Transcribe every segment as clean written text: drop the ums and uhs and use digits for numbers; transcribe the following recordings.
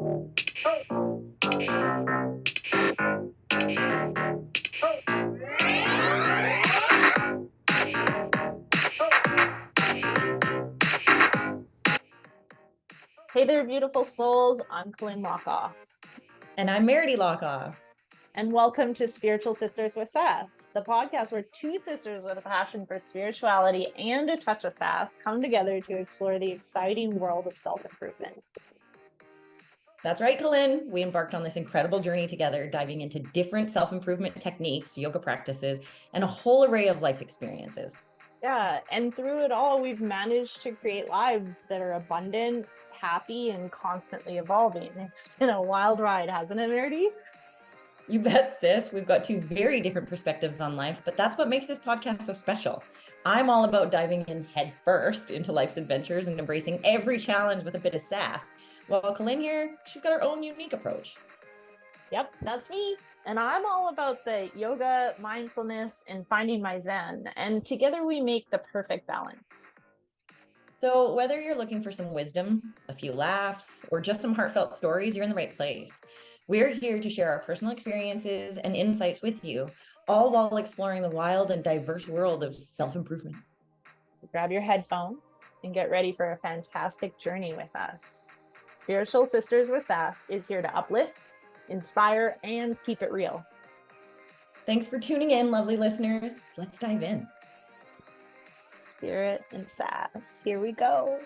Hey there, beautiful souls. I'm Colleen Lockoff. And I'm Meredy Lockoff. And welcome to Spiritual Sisters with Sass, the podcast where two sisters with a passion for spirituality and a touch of sass come together to explore the exciting world of self-improvement. That's right, Colleen. We embarked on this incredible journey together, diving into different self-improvement techniques, yoga practices, and a whole array of life experiences. Yeah, and through it all, we've managed to create lives that are abundant, happy, and constantly evolving. It's been a wild ride, hasn't it, Meredy? You bet, sis. We've got two very different perspectives on life, but that's what makes this podcast so special. I'm all about diving in head first into life's adventures and embracing every challenge with a bit of sass. While Colleen here, she's got her own unique approach. Yep, that's me. And I'm all about the yoga, mindfulness, and finding my zen. And together we make the perfect balance. So whether you're looking for some wisdom, a few laughs, or just some heartfelt stories, you're in the right place. We're here to share our personal experiences and insights with you, all while exploring the wild and diverse world of self-improvement. So grab your headphones and get ready for a fantastic journey with us. Spiritual Sisters with Sass is here to uplift, inspire, and keep it real. Thanks for tuning in, lovely listeners. Let's dive in. Spirit and sass. Here we go.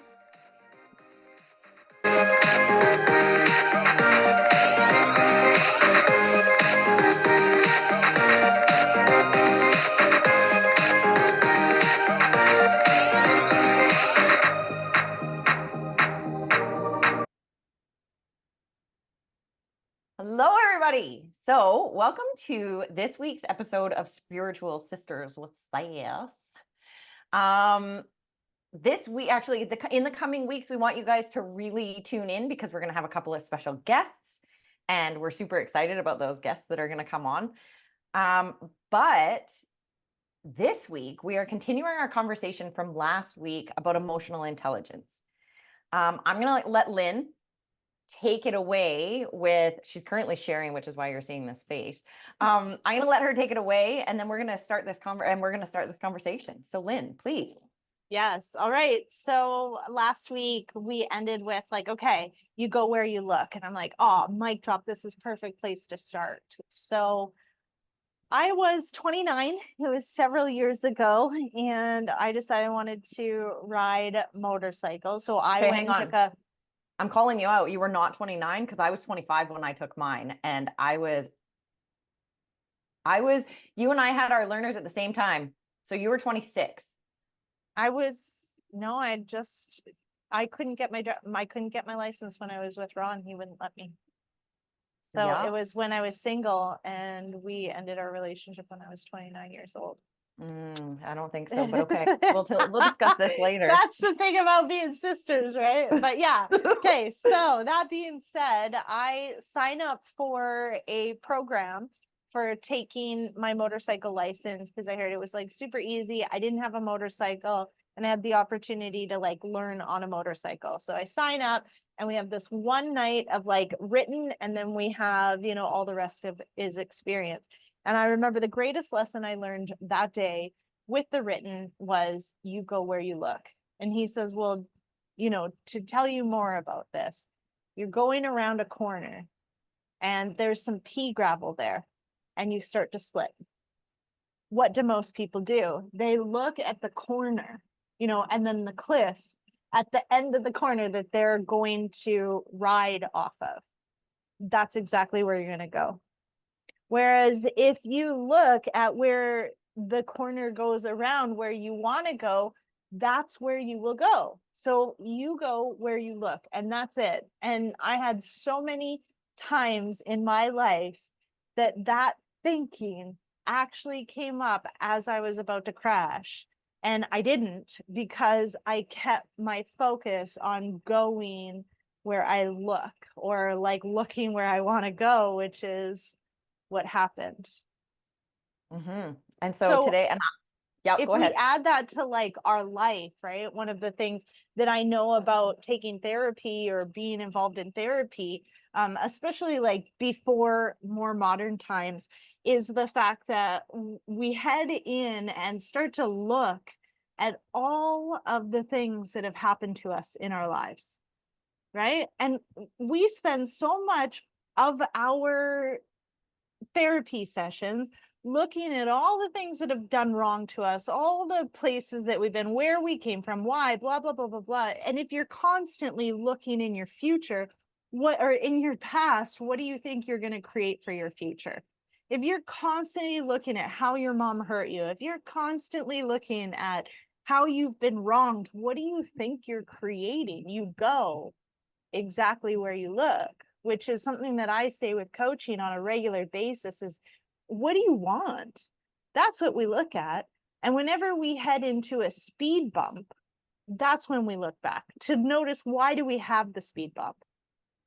Hello, everybody. So welcome to this week's episode of Spiritual Sisters with Sass. This week, actually, in the coming weeks, we want you guys to really tune in because we're going to have a couple of special guests, and we're super excited about those guests that are going to come on. But this week, we are continuing our conversation from last week about emotional intelligence. I'm going to let Lynn take it away with, she's currently sharing, which is why you're seeing this face. I'm going to let her take it away, and then we're going to start this conversation. So Lynn, please. Yes. All right. So last week we ended with like, okay, you go where you look. And I'm like, oh, mic drop. This is perfect place to start. So I was 29. It was several years ago, and I decided I wanted to ride motorcycles. So I went and took a. I'm calling you out. You were not 29 because I was 25 when I took mine, and I was. You and I had our learners at the same time. So you were 26. I couldn't get my license when I was with Ron. He wouldn't let me. So yeah. It was when I was single, and we ended our relationship when I was 29 years old. I don't think so, but okay. We'll discuss this later. That's the thing about being sisters, right? But yeah. Okay. So that being said, I signed up for a program for taking my motorcycle license because I heard it was like super easy. I didn't have a motorcycle, and I had the opportunity to like learn on a motorcycle. So I sign up, and we have this one night of like written, and then we have, all the rest of is experience. And I remember the greatest lesson I learned that day with the written was you go where you look. And he says, well, to tell you more about this, you're going around a corner and there's some pea gravel there, and you start to slip. What do most people do? They look at the corner, and then the cliff at the end of the corner that they're going to ride off of. That's exactly where you're going to go. Whereas if you look at where the corner goes around where you want to go, that's where you will go. So you go where you look, and that's it. And I had so many times in my life that thinking actually came up as I was about to crash. And I didn't, because I kept my focus on going where I look, or like looking where I want to go, which is what happened. And so today, Yeah, if go we ahead. add that to like our life, right? One of the things that I know about taking therapy or being involved in therapy, especially like before more modern times, is the fact that we head in and start to look at all of the things that have happened to us in our lives, right? And we spend so much of our therapy sessions looking at all the things that have done wrong to us, all the places that we've been, where we came from, why, blah, blah, blah, blah, blah. And if you're constantly looking in your future, what, or in your past, what do you think you're going to create for your future? If you're constantly looking at how your mom hurt you, if you're constantly looking at how you've been wronged, what do you think you're creating? You go exactly where you look, which is something that I say with coaching on a regular basis is, what do you want? That's what we look at. And whenever we head into a speed bump, that's when we look back to notice, why do we have the speed bump?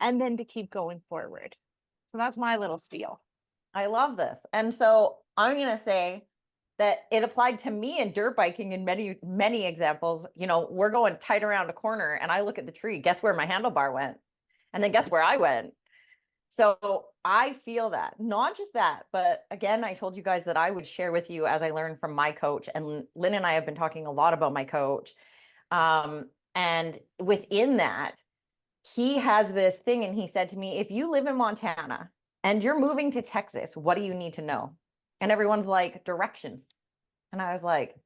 And then to keep going forward. So that's my little spiel. I love this. And so I'm going to say that it applied to me in dirt biking in many, many examples. You know, we're going tight around a corner and I look at the tree, guess where my handlebar went? And then guess where I went? So I feel that, not just that, but again, I told you guys that I would share with you as I learned from my coach. And Lynn and I have been talking a lot about my coach. And within that, he has this thing, and he said to me, if you live in Montana and you're moving to Texas, what do you need to know? And everyone's like, directions. And I was like,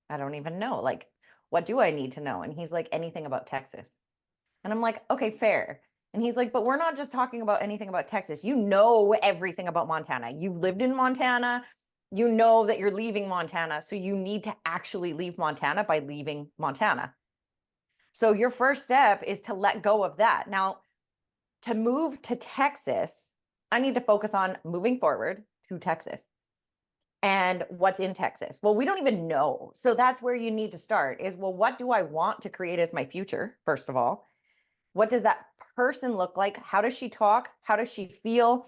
I don't even know. Like, what do I need to know? And he's like, anything about Texas. And I'm like, okay, fair. And he's like, but we're not just talking about anything about Texas. You know everything about Montana. You've lived in Montana. You know that you're leaving Montana. So you need to actually leave Montana by leaving Montana. So your first step is to let go of that. Now, to move to Texas, I need to focus on moving forward to Texas. And what's in Texas? Well, we don't even know. So that's where you need to start is, well, what do I want to create as my future, first of all? What does that person look like? How does she talk? How does she feel?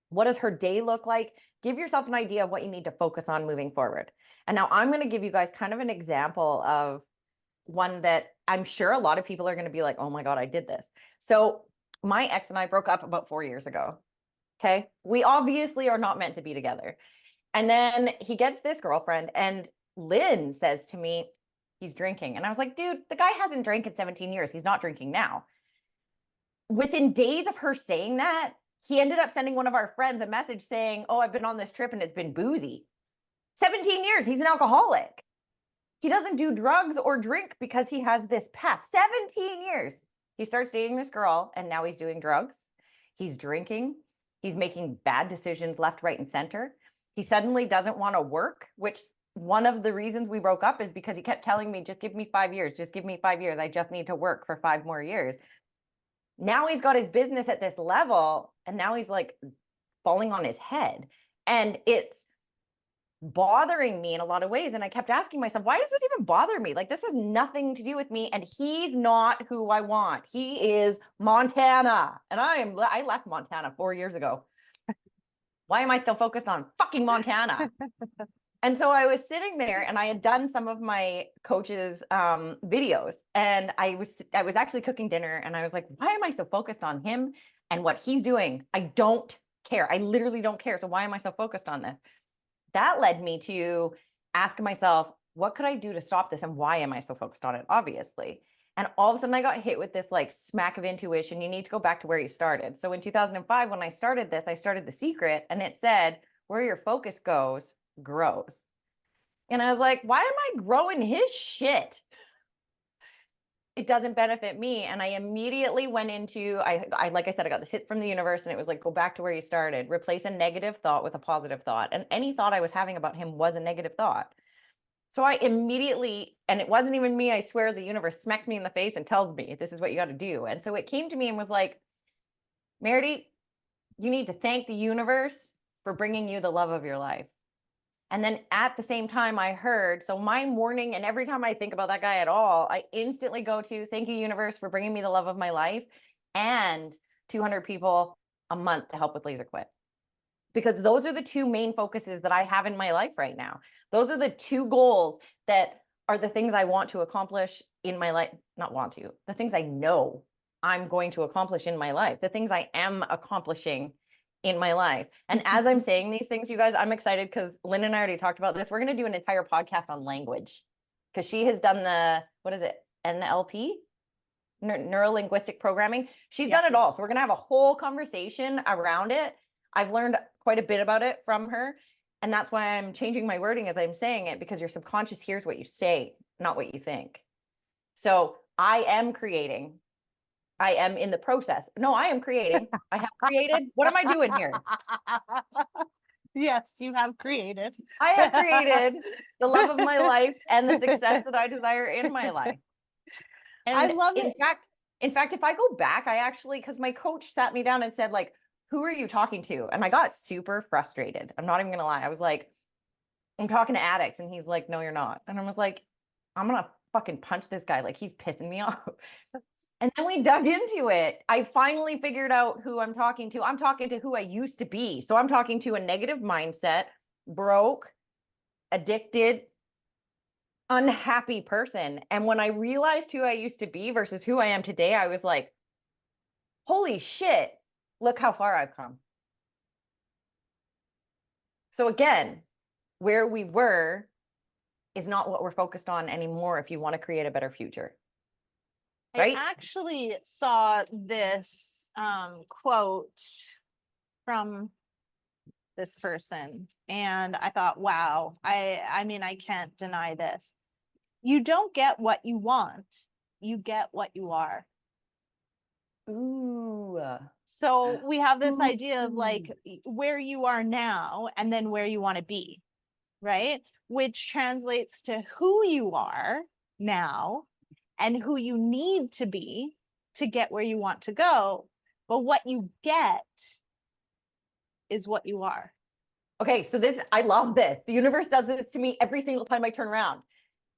What does her day look like? Give yourself an idea of what you need to focus on moving forward. And now I'm going to give you guys kind of an example of one that I'm sure a lot of people are going to be like, oh my God, I did this. So my ex and I broke up about 4 years ago. Okay. We obviously are not meant to be together. And then he gets this girlfriend, and Lynn says to me, he's drinking. And I was like, dude, the guy hasn't drank in 17 years. He's not drinking now. Within days of her saying that, he ended up sending one of our friends a message saying, oh, I've been on this trip and it's been boozy. 17 years. He's an alcoholic. He doesn't do drugs or drink because he has this past. 17 years. He starts dating this girl and now he's doing drugs. He's drinking. He's making bad decisions left, right, and center. He suddenly doesn't want to work, which one of the reasons we broke up is because he kept telling me, just give me 5 years. Just give me 5 years. I just need to work for 5 more years. Now he's got his business at this level and now he's like falling on his head. And it's bothering me in a lot of ways. And I kept asking myself, why does this even bother me? Like, this has nothing to do with me. And he's not who I want. He is Montana. And I left Montana 4 years ago. Why am I still focused on fucking Montana? And so I was sitting there and I had done some of my coach's videos, and I was actually cooking dinner, and I was like, why am I so focused on him and what he's doing? I don't care. I literally don't care. So why am I so focused on this? That led me to ask myself, what could I do to stop this? And why am I so focused on it? Obviously. And all of a sudden I got hit with this like smack of intuition. You need to go back to where you started. So in 2005, when I started this, I started The Secret, and it said, where your focus goes, grows. And I was like, why am I growing his shit? It doesn't benefit me. And I immediately went into, I like I said, I got this hit from the universe, and it was like, go back to where you started, replace a negative thought with a positive thought. And any thought I was having about him was a negative thought. So I immediately, and it wasn't even me, I swear the universe smacks me in the face and tells me, this is what you got to do. And so it came to me and was like, Meredith, you need to thank the universe for bringing you the love of your life. And then at the same time I heard, so my morning, and every time I think about that guy at all, I instantly go to, thank you, universe, for bringing me the love of my life, and 200 people a month to help with laser quit. Because those are the two main focuses that I have in my life right now. Those are the two goals that are the things I want to accomplish in my life. Not want to, the things I know I'm going to accomplish in my life, the things I am accomplishing in my life. And as I'm saying these things, you guys, I'm excited because Lynn and I already talked about this. We're going to do an entire podcast on language because she has done the, what is it, NLP? Neuro linguistic programming. She's done it all. So we're going to have a whole conversation around it. I've learned quite a bit about it from her. And that's why I'm changing my wording as I'm saying it, because your subconscious hears what you say, not what you think. So I am creating. I am in the process. No, I am creating. I have created. What am I doing here? Yes, you have created. I have created the love of my life and the success that I desire in my life. And I love it. In fact, if I go back, I actually, because my coach sat me down and said, like, who are you talking to? And I got super frustrated. I'm not even gonna lie. I was like, I'm talking to addicts. And he's like, no, you're not. And I was like, I'm gonna fucking punch this guy. Like, he's pissing me off. And then we dug into it. I finally figured out who I'm talking to. I'm talking to who I used to be. So I'm talking to a negative mindset, broke, addicted, unhappy person. And when I realized who I used to be versus who I am today, I was like, holy shit, look how far I've come. So again, where we were is not what we're focused on anymore if you want to create a better future. Right? I actually saw this quote from this person and I thought, wow, I mean, I can't deny this. You don't get what you want, you get what you are. Ooh. So we have this idea of like where you are now and then where you want to be, right? Which translates to who you are now and who you need to be to get where you want to go. But what you get is what you are. Okay, so this, I love this. The universe does this to me every single time I turn around.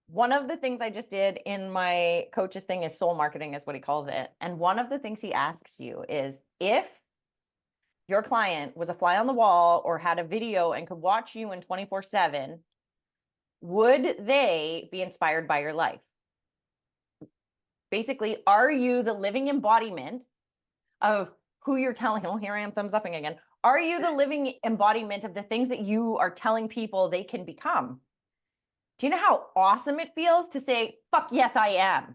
One of the things I just did in my coach's thing is soul marketing, is what he calls it. And one of the things he asks you is, if your client was a fly on the wall or had a video and could watch you in 24/7, would they be inspired by your life? Basically, are you the living embodiment of who you're telling? Oh, here I am thumbs upping again. Are you the living embodiment of the things that you are telling people they can become? Do you know how awesome it feels to say, fuck yes, I am?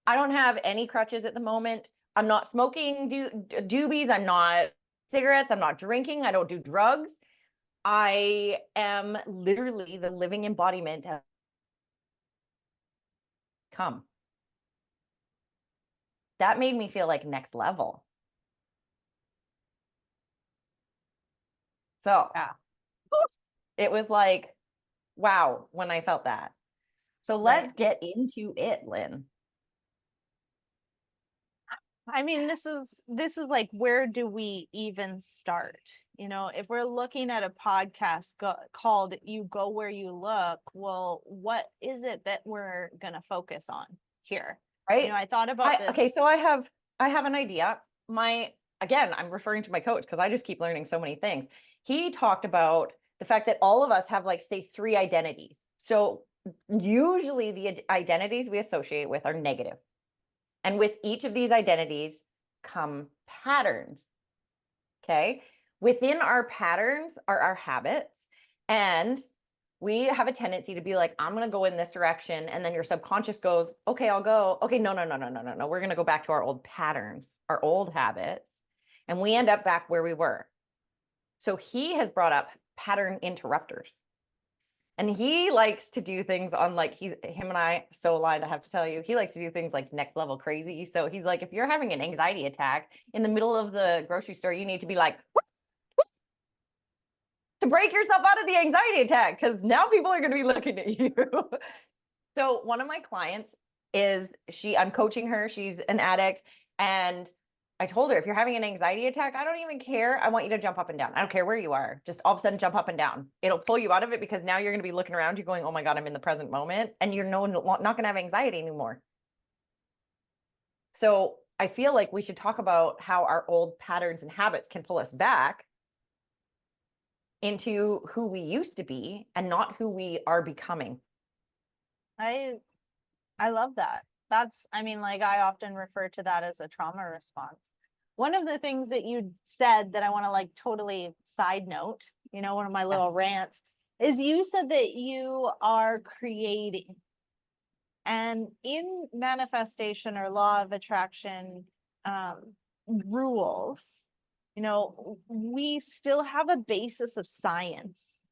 I don't have any crutches at the moment. I'm not smoking doobies. I'm not cigarettes. I'm not drinking. I don't do drugs. I am literally the living embodiment of come. That made me feel like next level. So Yeah. it was like, wow, when I felt that. So let's get into it, Lynn. I mean, this is like, where do we even start? You know, if we're looking at a podcast called You Go Where You Look, well, what is it that we're going to focus on here? Right. You know, I thought about this. Okay, so I have an idea. Again, I'm referring to my coach because I just keep learning so many things. He talked about the fact that all of us have, like, say, 3 identities. So usually the identities we associate with are negative. And with each of these identities come patterns. Okay. Within our patterns are our habits. And we have a tendency to be like, I'm going to go in this direction. And then your subconscious goes, okay, I'll go. Okay, no. We're going to go back to our old patterns, our old habits. And we end up back where we were. So he has brought up pattern interrupters. And he likes to do things on, like, him and I, so aligned, I have to tell you, he likes to do things like next level crazy. So he's like, if you're having an anxiety attack in the middle of the grocery store, you need to be like, to break yourself out of the anxiety attack, because now people are going to be looking at you. So one of my clients I'm coaching her. She's an addict. And I told her, if you're having an anxiety attack, I don't even care. I want you to jump up and down. I don't care where you are. Just all of a sudden jump up and down. It'll pull you out of it, because now you're going to be looking around you going, oh my God, I'm in the present moment. And you're not going to have anxiety anymore. So I feel like we should talk about how our old patterns and habits can pull us back. into who we used to be and not who we are becoming. I love that. That's, I mean, like I often refer to that as a trauma response. One of the things that you said that I want to like totally side note, you know, one of my little Yes. rants, is you said that you are creating. And in manifestation or law of attraction rules, you know, we still have a basis of science.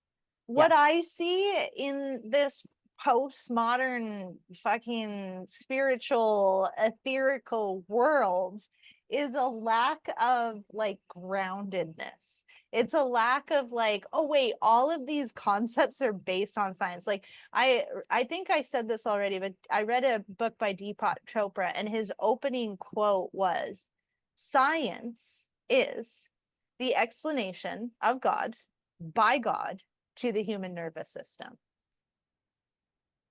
What Yes. I see in this postmodern fucking spiritual etherical world is a lack of like groundedness. It's a lack of like, oh wait, all of these concepts are based on science. Like I think I said this already, but I read a book by Deepak Chopra and his opening quote was, science is the explanation of God by God to the human nervous system.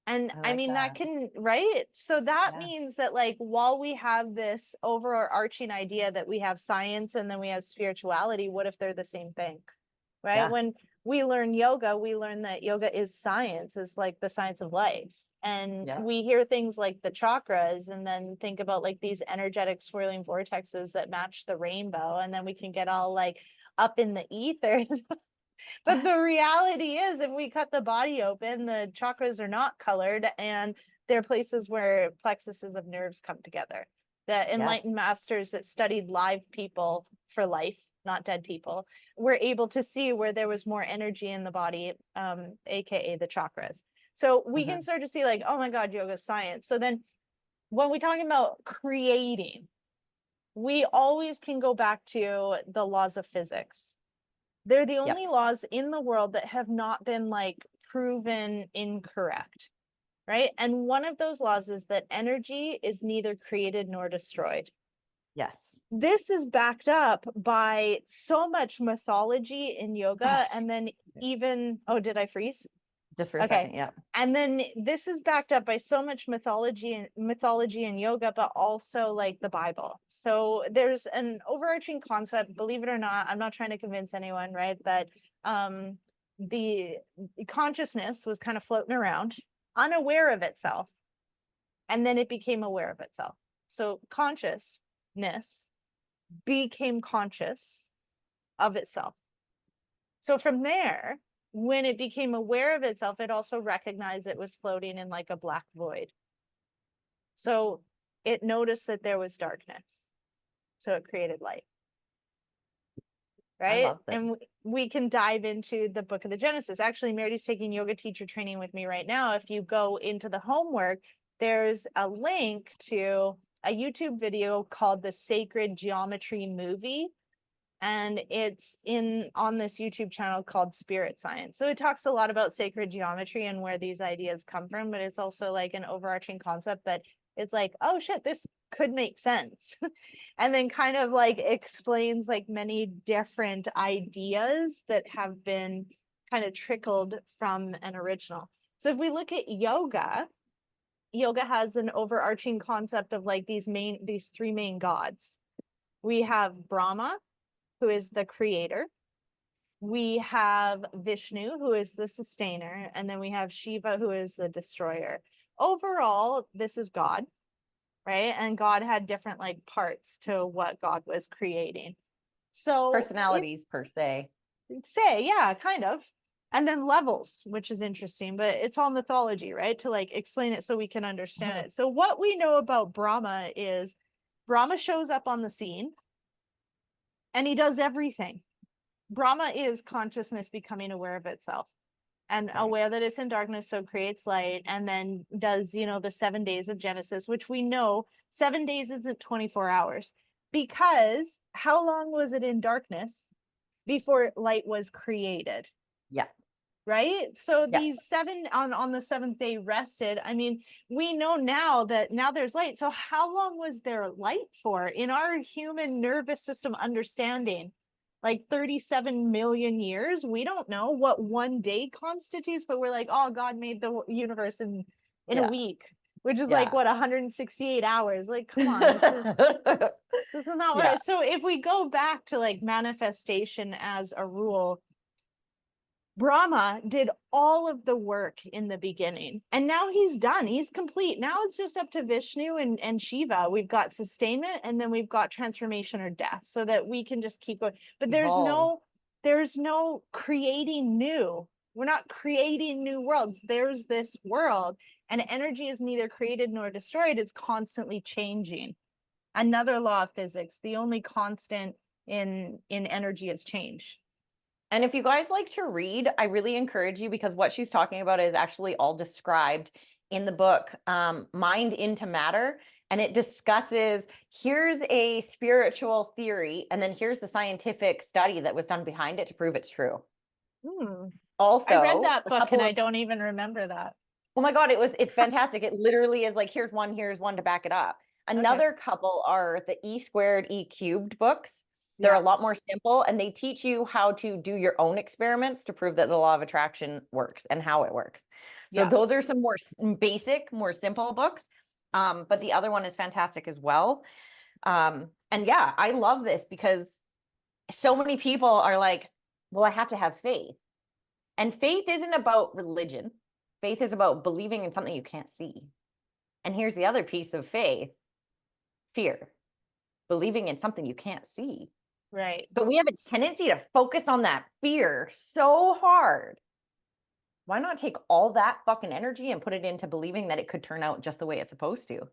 And I I like mean, that that. can, right? So that Yeah. means that, like, while we have this overarching idea that we have science and then we have spirituality, what if they're the same thing? Right? Yeah. When we learn yoga, we learn that yoga is science, is like the science of life. And Yeah. we hear things like the chakras and then think about like these energetic swirling vortexes that match the rainbow. And then we can get all like up in the ethers. But the reality is, if we cut the body open, the chakras are not colored, and they're places where plexuses of nerves come together. The enlightened masters that studied live people for life, not dead people, were able to see where there was more energy in the body, aka the chakras. So we can start to see, like, oh my God, yoga science. So then when we talk about creating, we always can go back to the laws of physics. They're the only laws in the world that have not been like proven incorrect, right? And one of those laws is that energy is neither created nor destroyed. Yes. This is backed up by so much mythology in yoga. And then even, oh, did I freeze? Just for a Okay. second. Yeah. And then this is backed up by so much mythology and yoga, but also like the Bible. So there's an overarching concept, believe it or not, I'm not trying to convince anyone, right? That the consciousness was kind of floating around, unaware of itself, and then it became aware of itself. So consciousness became conscious of itself. So from there, when it became aware of itself, it also recognized it was floating in like a black void. So it noticed that there was darkness. So it created light. I Right? love that. And we can dive into the book of the Genesis. Actually, Meredith's taking yoga teacher training with me right now. If you go into the homework, there's a link to a YouTube video called the Sacred Geometry Movie. And it's on this YouTube channel called Spirit Science. So it talks a lot about sacred geometry and where these ideas come from, but it's also like an overarching concept that it's like, oh shit, this could make sense. And then kind of like explains like many different ideas that have been kind of trickled from an original. So if we look at yoga, yoga has an overarching concept of like these three main gods. We have Brahma, who is the creator. We have Vishnu, who is the sustainer. And then we have Shiva, who is the destroyer. Overall, this is God, right? And God had different like parts to what God was creating. So Personalities per se. yeah, kind of. And then levels, which is interesting, but it's all mythology, right? To like explain it so we can understand it. So what we know about Brahma is Brahma shows up on the scene and he does everything. Brahma is consciousness becoming aware of itself and aware that it's in darkness, so creates light, and then does, the 7 days of Genesis, which we know 7 days isn't 24 hours, because how long was it in darkness before light was created? Yeah. Right? So these seven on the seventh day rested. I mean, we know now that now there's light. So how long was there light for in our human nervous system understanding? Like 37 million years. We don't know what one day constitutes, but we're like, oh, God made the universe in a week, which is like what 168 hours. Like, come on, this is not right. So if we go back to like manifestation as a rule, Brahma did all of the work in the beginning, and now he's done. He's complete. Now it's just up to Vishnu and Shiva. We've got sustainment, and then we've got transformation or death, so that we can just keep going. But Evolve. there's no creating new. We're not creating new worlds. There's this world, and energy is neither created nor destroyed. It's constantly changing. Another law of physics. The only constant in energy is change. And if you guys like to read, I really encourage you, because what she's talking about is actually all described in the book, Mind into Matter. And it discusses, here's a spiritual theory, and then here's the scientific study that was done behind it to prove it's true. Also, I read that book and I of, don't even remember that. oh my God, it's fantastic. It literally is like, here's one to back it up. Another couple are the E squared, E cubed books. They're a lot more simple, and they teach you how to do your own experiments to prove that the law of attraction works and how it works. So those are some more basic, more simple books. But the other one is fantastic as well. And yeah, I love this because so many people are like, well, I have to have faith. And faith isn't about religion. Faith is about believing in something you can't see. And here's the other piece of faith: fear. Believing in something you can't see. Right. But we have a tendency to focus on that fear so hard. Why not take all that fucking energy and put it into believing that it could turn out just the way it's supposed to?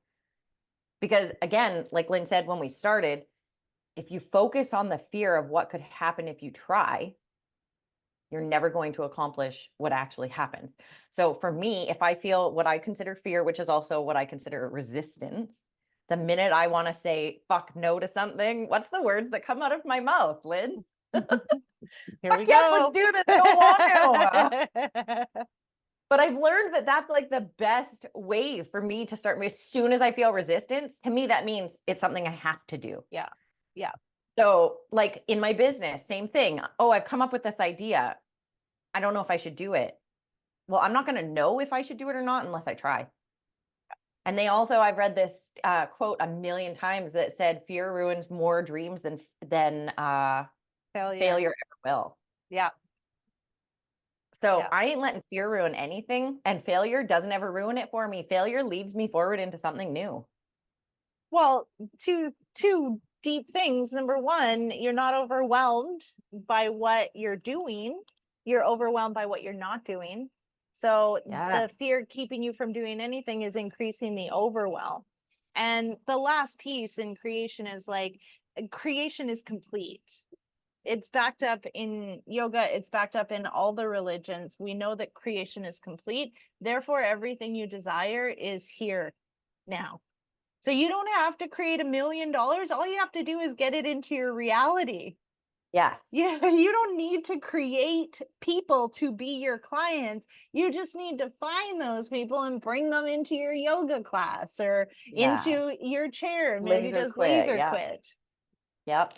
Because again, like Lynn said when we started, if you focus on the fear of what could happen if you try, you're never going to accomplish what actually happens. So for me, if I feel what I consider fear, which is also what I consider resistance, the minute I want to say fuck no to something, what's the words that come out of my mouth, Lynn? Here we yes, go. let's do this. I don't want to. But I've learned that that's like the best way for me to start. As soon as I feel resistance, to me, that means it's something I have to do. Yeah. Yeah. So like in my business, same thing. Oh, I've come up with this idea. I don't know if I should do it. Well, I'm not going to know if I should do it or not unless I try. And they also, I've read this quote a million times that said, fear ruins more dreams than failure ever will. Yeah. So Yeah. I ain't letting fear ruin anything, and failure doesn't ever ruin it for me. Failure leads me forward into something new. Well, two deep things. Number one, you're not overwhelmed by what you're doing. You're overwhelmed by what you're not doing. So the fear keeping you from doing anything is increasing the overwhelm. And the last piece in creation is like, creation is complete. It's backed up in yoga. It's backed up in all the religions. We know that creation is complete. Therefore, everything you desire is here now. So you don't have to create $1 million. All you have to do is get it into your reality. Yes. Yeah, you don't need to create people to be your clients. You just need to find those people and bring them into your yoga class or into your chair. Maybe does laser quit. Yep.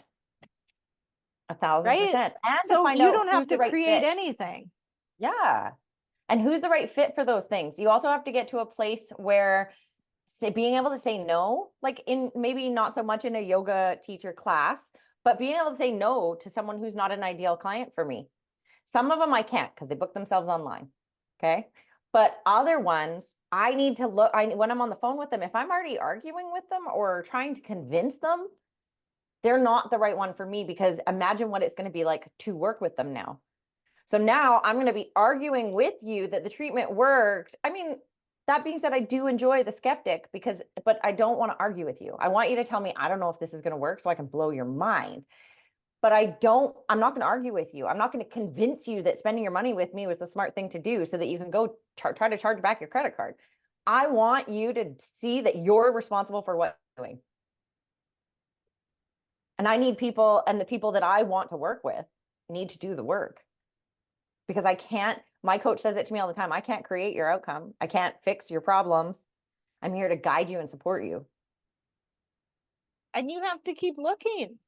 1,000%. Right? And so to find you out don't have who's to the right create fit. anything. Yeah. And who's the right fit for those things? You also have to get to a place where being able to say no, like in maybe not so much in a yoga teacher class, but being able to say no to someone who's not an ideal client for me. Some of them I can't because they book themselves online. Okay. But other ones, I need to look, when I'm on the phone with them, if I'm already arguing with them or trying to convince them, they're not the right one for me, because imagine what it's going to be like to work with them now. So now I'm going to be arguing with you that the treatment worked. I mean, that being said, I do enjoy the skeptic but I don't want to argue with you. I want you to tell me, I don't know if this is going to work so I can blow your mind. But I'm not going to argue with you. I'm not going to convince you that spending your money with me was the smart thing to do so that you can go try to charge back your credit card. I want you to see that you're responsible for what you're doing. And I need people, and the people that I want to work with need to do the work. Because I can't, my coach says it to me all the time, I can't create your outcome. I can't fix your problems. I'm here to guide you and support you. And you have to keep looking.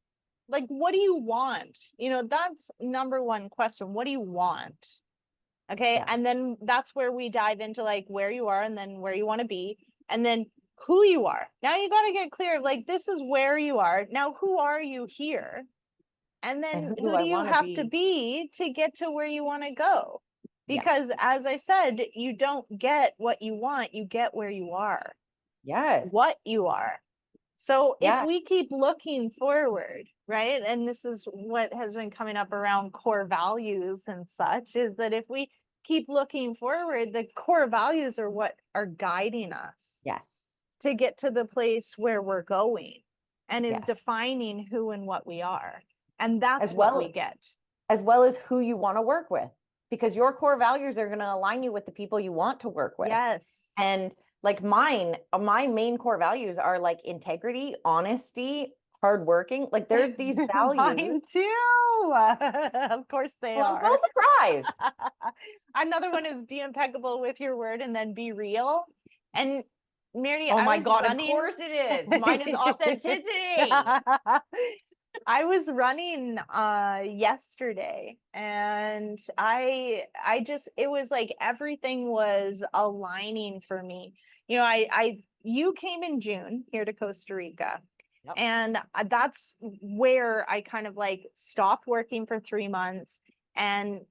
Like, what do you want? You know, that's number one question. What do you want? Okay. Yeah. And then that's where we dive into like where you are and then where you want to be. And then who you are. Now you got to get clear of like, this is where you are. Now, who are you here? And then And who I do you wanna have to be to get to where you want to go? Yes. Because as I said, you don't get what you want, you get where you are, Yes. what you are. So if Yes. we keep looking forward, right? And this is what has been coming up around core values and such, is that if we keep looking forward, the core values are what are guiding us Yes. to get to the place where we're going, and is Yes. defining who and what we are. And that's As what well- we get. As well as who you want to work with, because your core values are going to align you with the people you want to work with. Yes. And like my main core values are like integrity, honesty, hardworking. Like there's these values. Mine too. Of course they Well, are. I'm so surprised. Another one is be impeccable with your word and then be real. And Mary, Oh I my was God, running... of course it is. Mine is authenticity. I was running yesterday, and I just, it was like everything was aligning for me. You know, you came in June here to Costa Rica. Yep. And that's where I kind of like stopped working for 3 months and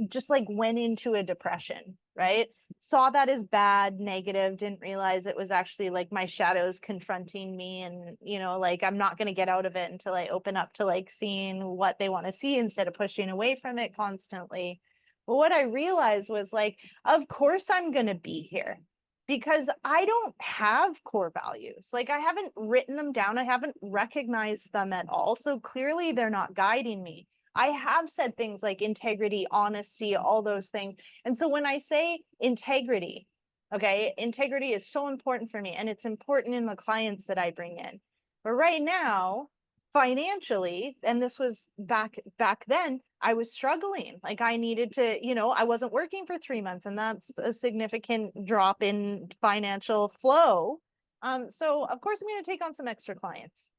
just like went into a depression, right? Saw that as bad, negative, didn't realize it was actually like my shadows confronting me, and you know, like I'm not going to get out of it until I open up to like seeing what they want to see instead of pushing away from it constantly. But what I realized was like, of course I'm going to be here, because I don't have core values. Like I haven't written them down. I haven't recognized them at all. So clearly they're not guiding me. I have said things like integrity, honesty, all those things. And so when I say integrity, okay, integrity is so important for me, and it's important in the clients that I bring in. But right now, financially, and this was back then, I was struggling. Like I needed to, you know, I wasn't working for 3 months, and that's a significant drop in financial flow. So of course I'm going to take on some extra clients.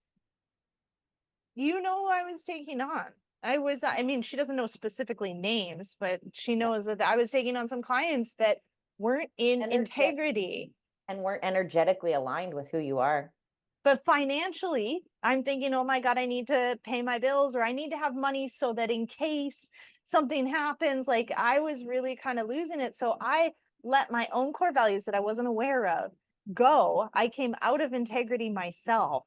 You know who I was taking on? I mean, she doesn't know specifically names, but she knows that I was taking on some clients that weren't in integrity and weren't energetically aligned with who you are. But financially, I'm thinking, oh my God, I need to pay my bills, or I need to have money so that in case something happens, like I was really kind of losing it. So I let my own core values that I wasn't aware of go. I came out of integrity myself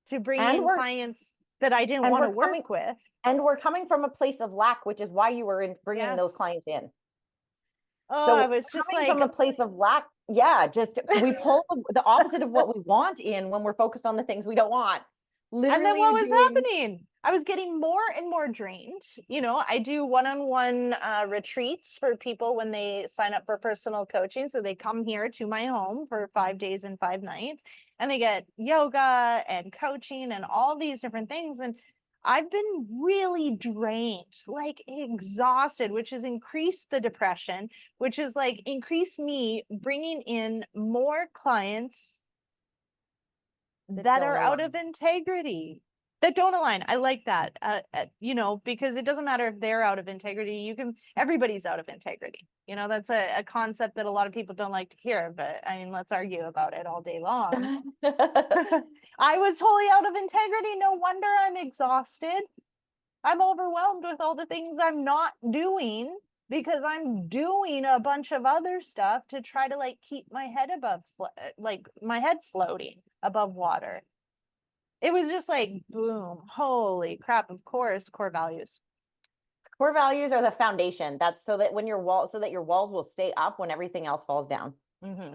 to bring in clients that I didn't want to work with. And we're coming from a place of lack, which is why you were bringing those clients in. Oh, so I was just like, from a place of lack. Yeah, just we pull the opposite of what we want in when we're focused on the things we don't want. Literally, and then what was happening? I was getting more and more drained. You know, I do one-on-one retreats for people when they sign up for personal coaching. So they come here to my home for 5 days and 5 nights, and they get yoga and coaching and all these different things. And I've been really drained, like exhausted, which has increased the depression, which is like increased me bringing in more clients that are out of integrity, that don't align. I like that, you know, because it doesn't matter if they're out of integrity. Everybody's out of integrity. You know, that's a concept that a lot of people don't like to hear, but I mean, let's argue about it all day long. I was wholly out of integrity. No wonder I'm exhausted. I'm overwhelmed with all the things I'm not doing, because I'm doing a bunch of other stuff to try to like keep my head above, like my head floating above water. It was just like, boom, holy crap. Of course, core values. Core values are the foundation. That's so that your walls will stay up when everything else falls down. Mm-hmm.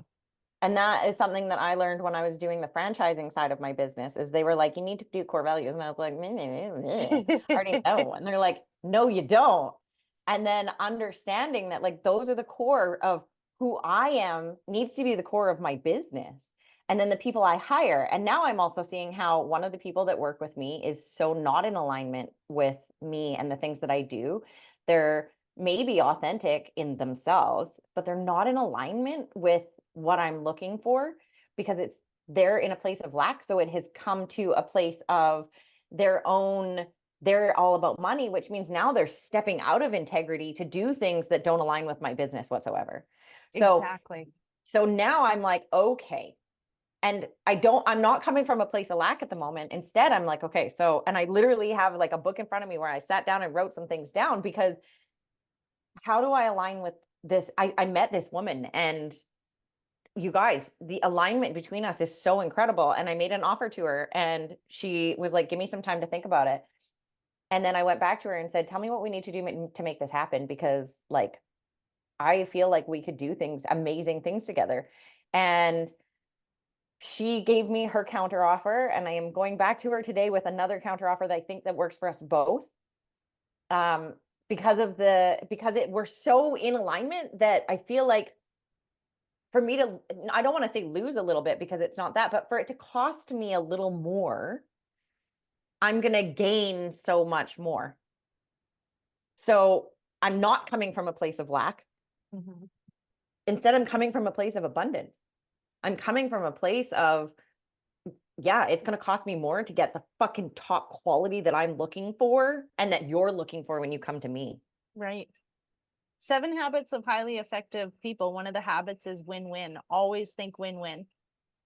And that is something that I learned when I was doing the franchising side of my business, is they were like, you need to do core values. And I was like, I already know. And they're like, no, you don't. And then understanding that like, those are the core of who I am, needs to be the core of my business. And then the people I hire. And now I'm also seeing how one of the people that work with me is so not in alignment with me and the things that I do. They're maybe authentic in themselves, but they're not in alignment with what I'm looking for, because they're in a place of lack. So it has come to a place of they're all about money, which means now they're stepping out of integrity to do things that don't align with my business whatsoever. Exactly. So now I'm like, okay, And I'm not coming from a place of lack at the moment. Instead, I'm like, okay, so, and I literally have like a book in front of me where I sat down and wrote some things down, because how do I align with this? I met this woman, and you guys, the alignment between us is so incredible. And I made an offer to her, and she was like, give me some time to think about it. And then I went back to her and said, tell me what we need to do to make this happen, because like, I feel like we could do things, amazing things together. And she gave me her counter offer, and I am going back to her today with another counter offer that I think that works for us both. Because we're so in alignment that I feel like for me to, I don't want to say lose a little bit, because it's not that, but for it to cost me a little more, I'm going to gain so much more. So I'm not coming from a place of lack. Mm-hmm. Instead, I'm coming from a place of abundance. I'm coming from a place of, yeah, it's going to cost me more to get the fucking top quality that I'm looking for and that you're looking for when you come to me. Right. 7 habits of highly effective people. One of the habits is win-win. Always think win-win.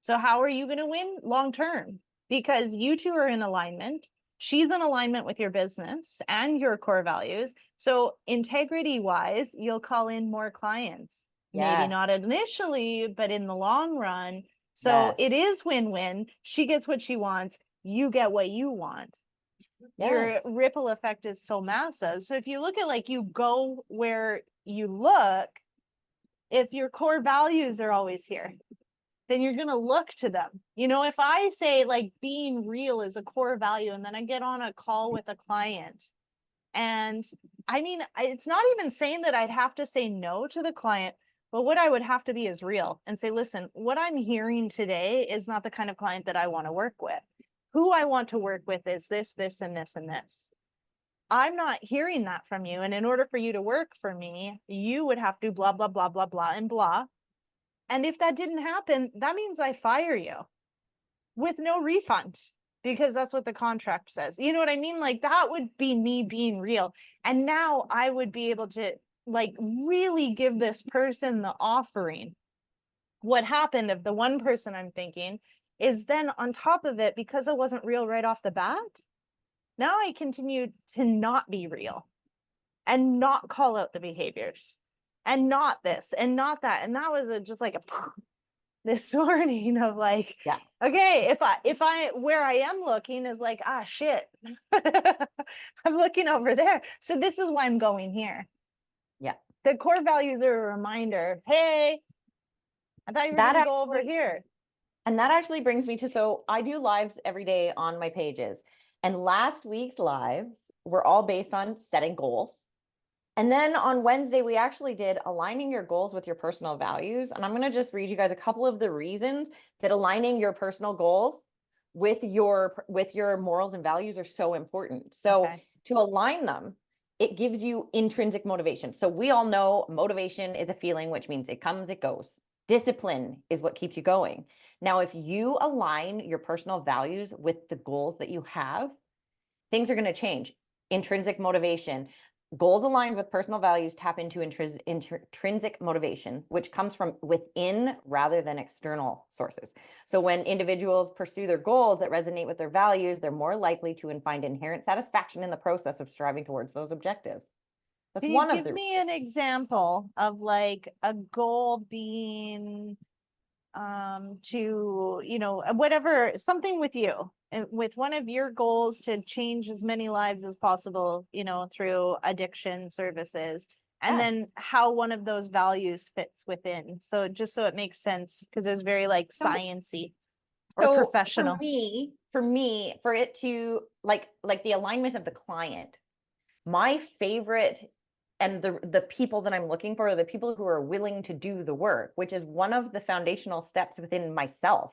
So how are you going to win long term? Because you two are in alignment. She's in alignment with your business and your core values. So integrity wise, you'll call in more clients. Maybe not Yes. initially, but in the long run. So Yes. it is win-win. She gets what she wants. You get what you want. Your Yes. ripple effect is so massive. So if you look at like you go where you look, if your core values are always here, then you're going to look to them. You know, if I say like being real is a core value, and then I get on a call with a client, and I mean, it's not even saying that I'd have to say no to the client, but what I would have to be is real and say, listen, what I'm hearing today is not the kind of client that I want to work with. Who I want to work with is this, this, and this, and this. I'm not hearing that from you. And in order for you to work for me, you would have to blah, blah, blah, blah, blah, and blah. And if that didn't happen, that means I fire you with no refund, because that's what the contract says. You know what I mean? Like that would be me being real. And now I would be able to like really give this person the offering. What happened if the one person I'm thinking is then on top of it, because it wasn't real right off the bat, now I continue to not be real and not call out the behaviors and not this and not that. And that was just like a this morning of like, Yeah. okay, if I where I am looking is like, ah shit. I'm looking over there. So this is why I'm going here. Yeah. The core values are a reminder. Hey, I thought you were gonna go over here. And that actually brings me to, so I do lives every day on my pages. And last week's lives were all based on setting goals. And then on Wednesday, we actually did aligning your goals with your personal values. And I'm going to just read you guys a couple of the reasons that aligning your personal goals with your morals and values are so important. So to align them, it gives you intrinsic motivation. So we all know motivation is a feeling, which means it comes, it goes. Discipline is what keeps you going. Now, if you align your personal values with the goals that you have, things are going to change. Intrinsic motivation. Goals aligned with personal values tap into intrinsic motivation, which comes from within rather than external sources. So when individuals pursue their goals that resonate with their values, they're more likely to find inherent satisfaction in the process of striving towards those objectives. That's Can one you of give the. me an example of like a goal being to, you know, whatever, something with you and with one of your goals to change as many lives as possible, you know, through addiction services, and then Yes. how one of those values fits within. So just so it makes sense, because there's very like sciencey or So professional. for it to like the alignment of the client, my favorite and the people that I'm looking for are the people who are willing to do the work, which is one of the foundational steps within myself.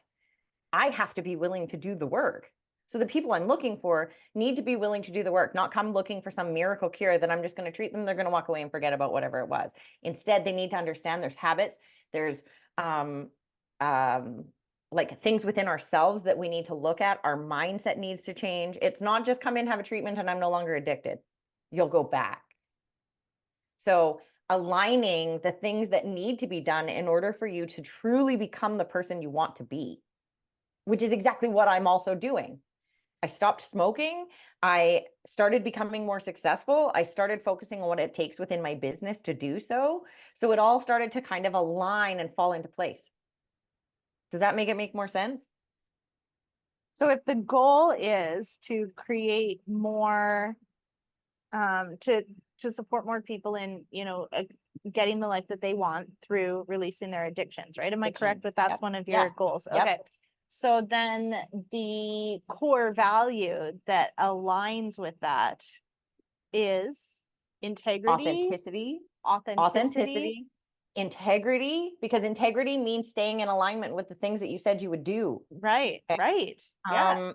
I have to be willing to do the work. So the people I'm looking for need to be willing to do the work, not come looking for some miracle cure that I'm just going to treat them. They're going to walk away and forget about whatever it was. Instead, they need to understand there's habits, there's like things within ourselves that we need to look at. Our mindset needs to change. It's not just come in, have a treatment, and I'm no longer addicted. You'll go back. So aligning the things that need to be done in order for you to truly become the person you want to be. which is exactly what I'm also doing. I stopped smoking. I started becoming more successful. I started focusing on what it takes within my business to do so. So it all started to kind of align and fall into place. Does that make more sense? So if the goal is to create more, to support more people in, getting the life that they want through releasing their addictions, right? Am I correct that that's Yep. one of your Yes. goals? Yep. Okay. So then the core value that aligns with that is integrity, Authenticity, integrity, because integrity means staying in alignment with the things that you said you would do. Right, Okay. right. Yeah.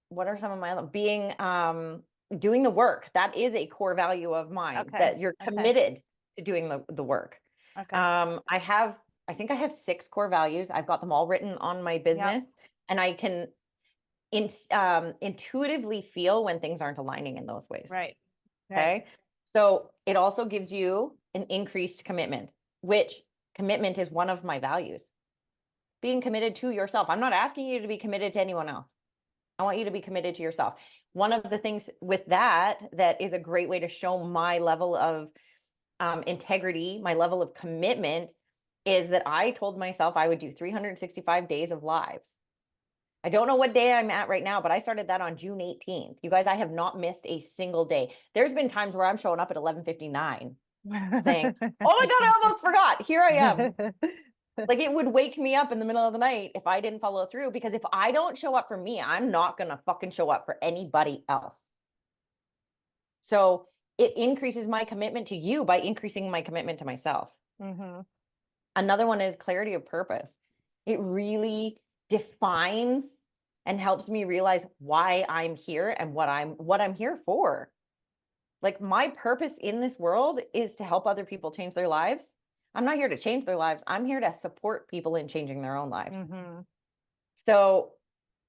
What are some of my being doing the work? That is a core value of mine, Okay. that you're Okay. committed to doing the work. Okay. I think I have 6 core values. I've got them all written on my business, and I can intuitively feel when things aren't aligning in those ways. Right. Okay. So it also gives you an increased commitment, which commitment is one of my values. Being committed to yourself. I'm not asking you to be committed to anyone else. I want you to be committed to yourself. One of the things with that is a great way to show my level of integrity, my level of commitment, is that I told myself I would do 365 days of lives. I don't know what day I'm at right now, but I started that on June 18th. You guys, I have not missed a single day. There's been times where I'm showing up at 11:59 saying, oh my God, I almost forgot. Here I am. Like, it would wake me up in the middle of the night if I didn't follow through, because if I don't show up for me, I'm not going to fucking show up for anybody else. So it increases my commitment to you by increasing my commitment to myself. Mm-hmm. Another one is clarity of purpose. It really defines and helps me realize why I'm here and what I'm here for. Like, my purpose in this world is to help other people change their lives. I'm not here to change their lives. I'm here to support people in changing their own lives. Mm-hmm. So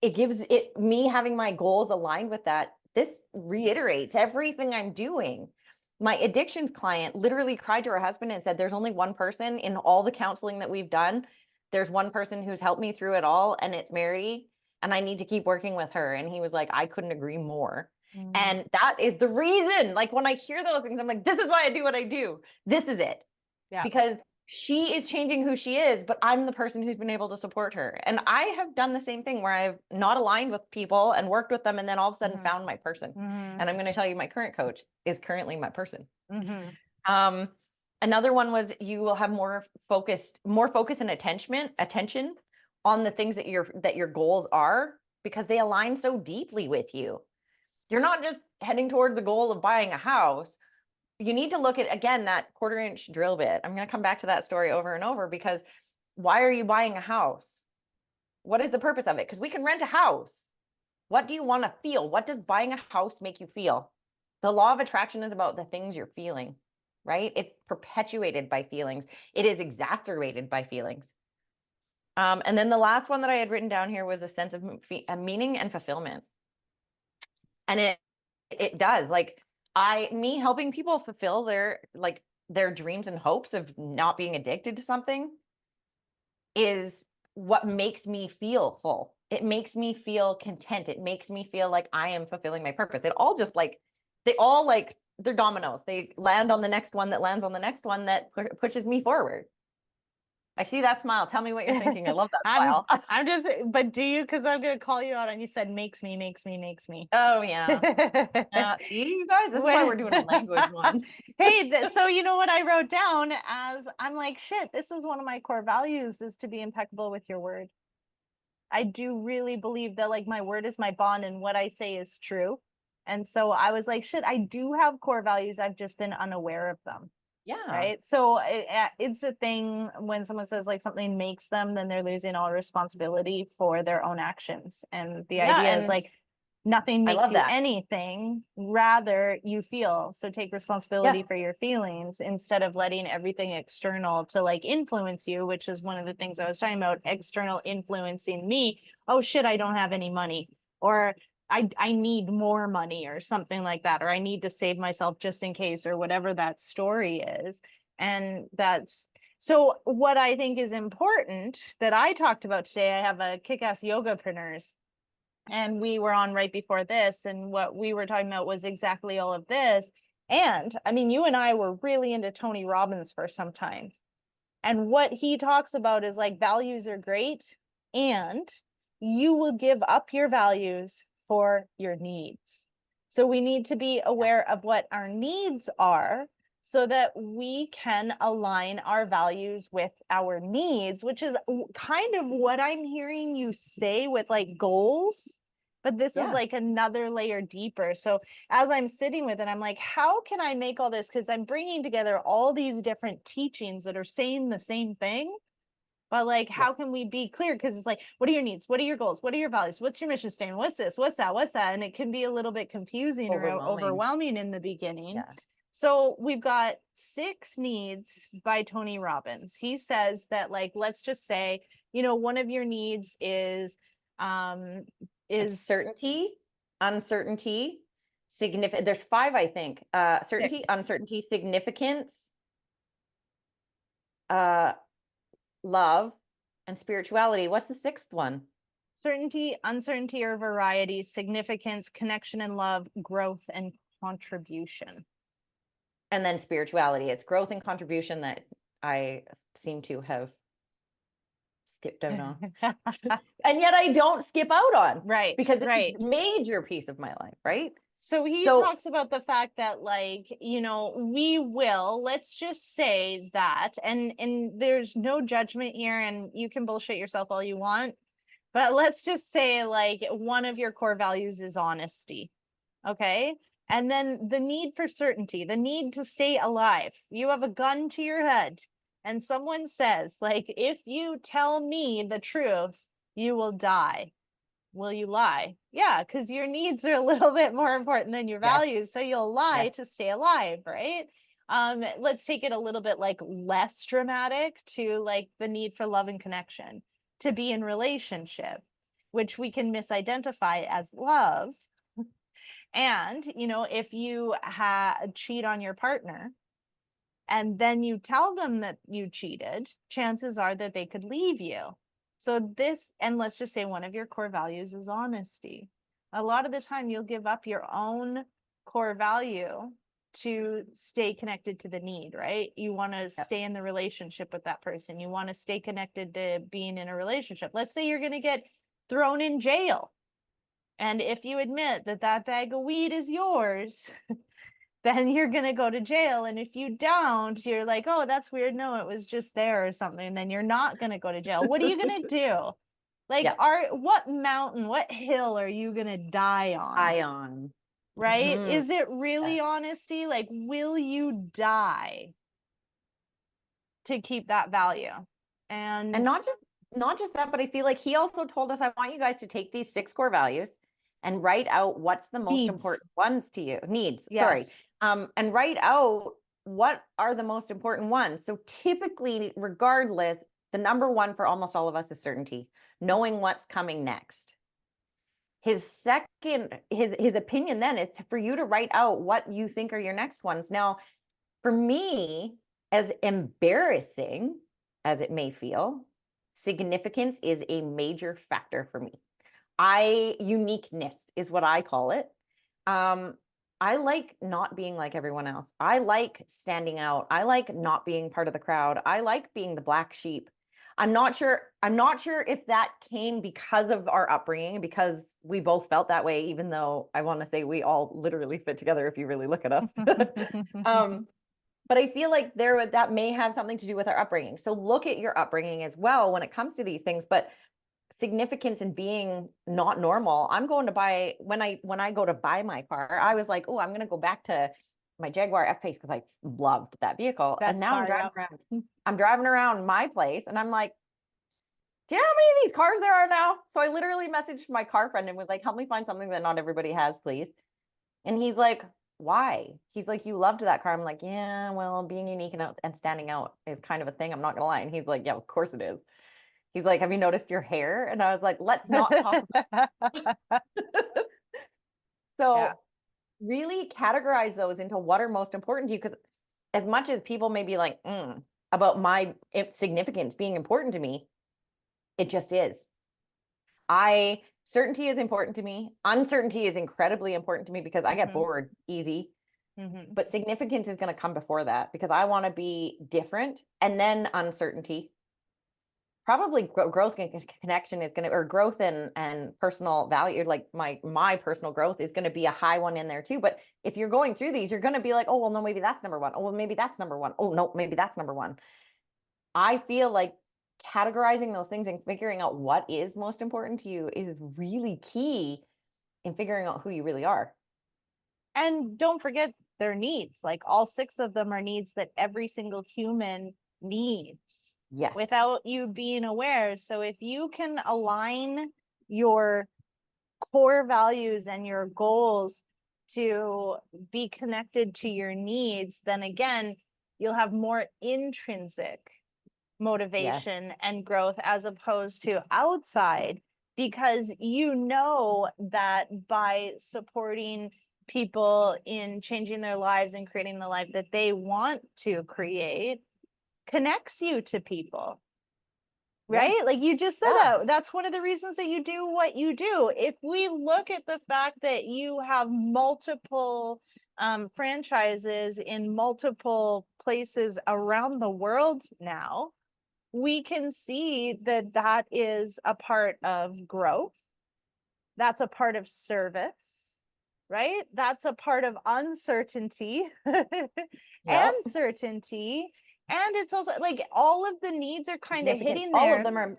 it gives it me having my goals aligned with that. This reiterates everything I'm doing. My addictions client literally cried to her husband and said, there's only one person in all the counseling that we've done. There's one person who's helped me through it all, and it's Mary, and I need to keep working with her. And he was like, I couldn't agree more. Mm-hmm. And that is the reason, like, when I hear those things, I'm like, this is why I do what I do. This is it. Yeah. Because she is changing who she is, but I'm the person who's been able to support her. And I have done the same thing where I've not aligned with people and worked with them, and then all of a sudden Mhm. found my person. Mm-hmm. And I'm going to tell you, my current coach is currently my person. Mm-hmm. Another one was you will have more focus and attention on the things that your goals are, because they align so deeply with you. You're not just heading toward the goal of buying a house. You need to look at, again, that 1/4-inch drill bit. I'm going to come back to that story over and over, because why are you buying a house? What is the purpose of it? Because we can rent a house. What do you want to feel? What does buying a house make you feel? The law of attraction is about the things you're feeling, right? It's perpetuated by feelings. It is exacerbated by feelings. And then the last one that I had written down here was a sense of meaning and fulfillment. And it does, like, me helping people fulfill their dreams and hopes of not being addicted to something is what makes me feel full. It makes me feel content. It makes me feel like I am fulfilling my purpose. It all just they're dominoes. They land on the next one that lands on the next one that pushes me forward. I see that smile. Tell me what you're thinking. I love that smile. I'm just, but do you, because I'm going to call you out, and you said makes me. Oh, yeah. See, you guys, this is why we're doing a language one. Hey, so you know what I wrote down, as I'm like, shit, this is one of my core values, is to be impeccable with your word. I do really believe that, like, my word is my bond, and what I say is true. And so I was like, shit, I do have core values. I've just been unaware of them. Yeah. Right. So it's a thing when someone says, like, something makes them, then they're losing all responsibility for their own actions. And the idea is, like, nothing makes you anything, rather you feel. So take responsibility for your feelings, instead of letting everything external to, like, influence you, which is one of the things I was talking about, external influencing me. Oh shit, I don't have any money, or I need more money, or something like that, or I need to save myself just in case, or whatever that story is. And that's, So what I think is important that I talked about today, I have a kick-ass yogapreneurs, and we were on right before this, and what we were talking about was exactly all of this. And I mean, you and I were really into Tony Robbins for some time. And what he talks about is like values are great, and you will give up your values for your needs. So we need to be aware of what our needs are so that we can align our values with our needs, which is kind of what I'm hearing you say with like goals. But this is Yeah. like another layer deeper. So as I'm sitting with it, I'm like, how can I make all this? Because I'm bringing together all these different teachings that are saying the same thing. But like, how can we be clear? Because it's like, what are your needs? What are your goals? What are your values? What's your mission statement? What's this? What's that? What's that? And it can be a little bit confusing or overwhelming in the beginning. Yeah. So we've got 6 needs by Tony Robbins. He says that, like, let's just say, one of your needs is It's certainty, uncertainty, significant. There's 5, I think. Certainty, 6. uncertainty, significance, love, and spirituality. What's the 6th one? Certainty, uncertainty, or variety, significance, connection and love, growth and contribution. And then spirituality. It's growth and contribution that I seem to have skipped out on. And yet I don't skip out on. Right. Because it's right. a major piece of my life, right? So he talks about the fact that, like, we will, let's just say that, and there's no judgment here, and you can bullshit yourself all you want, but let's just say, like, one of your core values is honesty. Okay. And then the need for certainty, the need to stay alive. You have a gun to your head and someone says, like, if you tell me the truth, you will die. Will you lie? Yeah, because your needs are a little bit more important than your values. So you'll lie to stay alive, right? Let's take it a little bit like less dramatic to like the need for love and connection, to be in relationship, which we can misidentify as love. And, if you cheat on your partner and then you tell them that you cheated, chances are that they could leave you. So and let's just say one of your core values is honesty. A lot of the time you'll give up your own core value to stay connected to the need, right? You want to stay in the relationship with that person. You want to stay connected to being in a relationship. Let's say you're going to get thrown in jail. And if you admit that that bag of weed is yours, then you're going to go to jail. And if you don't, you're like, oh, that's weird. No, it was just there or something. And then you're not going to go to jail. What are you going to do? Like, what mountain, what hill are you going to die on? Right? Mm-hmm. Is it really honesty? Like, will you die to keep that value? And not just that, but I feel like he also told us, I want you guys to take these 6 core values and write out what's the most important ones to you. Needs, sorry. And write out what are the most important ones. So typically, regardless, the number 1 for almost all of us is certainty, knowing what's coming next. His opinion then is for you to write out what you think are your next ones. Now, for me, as embarrassing as it may feel, significance is a major factor for me. Uniqueness is what I call it. I like not being like everyone else. I like standing out. I like not being part of the crowd. I like being the black sheep. I'm not sure if that came because of our upbringing, because we both felt that way, even though I want to say we all literally fit together if you really look at us. But I feel like that may have something to do with our upbringing. So look at your upbringing as well when it comes to these things. But significance in being not normal. I'm going to buy, when I go to buy my car, I was like, oh, I'm going to go back to my Jaguar F-Pace because I loved that vehicle. And now I'm driving around my place and I'm like, do you know how many of these cars there are now? So I literally messaged my car friend and was like, help me find something that not everybody has, please. And he's like, why? He's like, you loved that car. I'm like, yeah, well, being unique and standing out is kind of a thing. I'm not gonna lie. And he's like, yeah, of course it is. He's like, have you noticed your hair? And I was like, let's not talk about So really categorize those into what are most important to you. Because as much as people may be like, about my significance being important to me. It just is. Certainty is important to me. Uncertainty is incredibly important to me because I get bored easy. But significance is going to come before that because I want to be different. And then uncertainty. Probably growth and connection is going to, or growth and personal value, like my personal growth is going to be a high one in there too. But if you're going through these, you're going to be like, oh, well, no, maybe that's number one. Oh, well, maybe that's number one. Oh, no, maybe that's number one. I feel like categorizing those things and figuring out what is most important to you is really key in figuring out who you really are. And don't forget their needs. Like all 6 of them are needs that every single human needs. Yes. Without you being aware. So if you can align your core values and your goals to be connected to your needs, then again, you'll have more intrinsic motivation and growth as opposed to outside, because you know that by supporting people in changing their lives and creating the life that they want to create connects you to people, right? Like you just said that that's one of the reasons that you do what you do. If we look at the fact that you have multiple franchises in multiple places around the world now, we can see that that is a part of growth. That's a part of service, right? That's a part of uncertainty and certainty. And it's also like all of the needs are kind of hitting there. All of them are,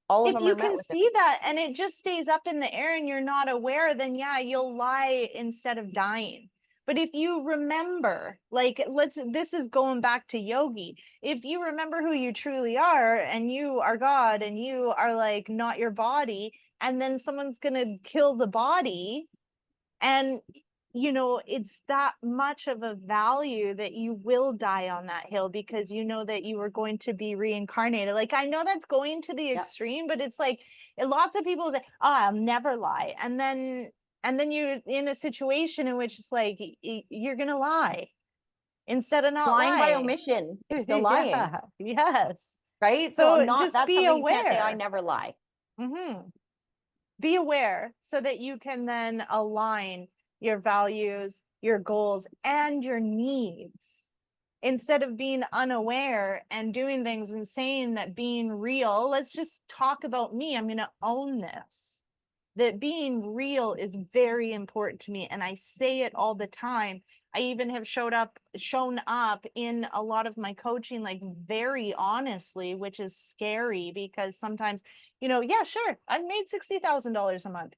all of them are met with it. If you can see that and it just stays up in the air and you're not aware, then you'll lie instead of dying. But if you remember, like this is going back to yogi. If you remember who you truly are and you are God and you are like not your body, and then someone's going to kill the body, and it's that much of a value that you will die on that hill because you know that you are going to be reincarnated. Like, I know that's going to the extreme, but it's like lots of people say, oh, I'll never lie. And then you're in a situation in which it's like, you're going to lie instead of not lying by lying. omission, still lying. Yes. Right. So just that's be aware. You can't say, I never lie. Be aware so that you can then align your values, your goals, and your needs instead of being unaware and doing things and saying that being real, let's just talk about me. I'm going to own this, that being real is very important to me. And I say it all the time. I even have shown up in a lot of my coaching, like very honestly, which is scary because sometimes, sure, I've made $60,000 a month.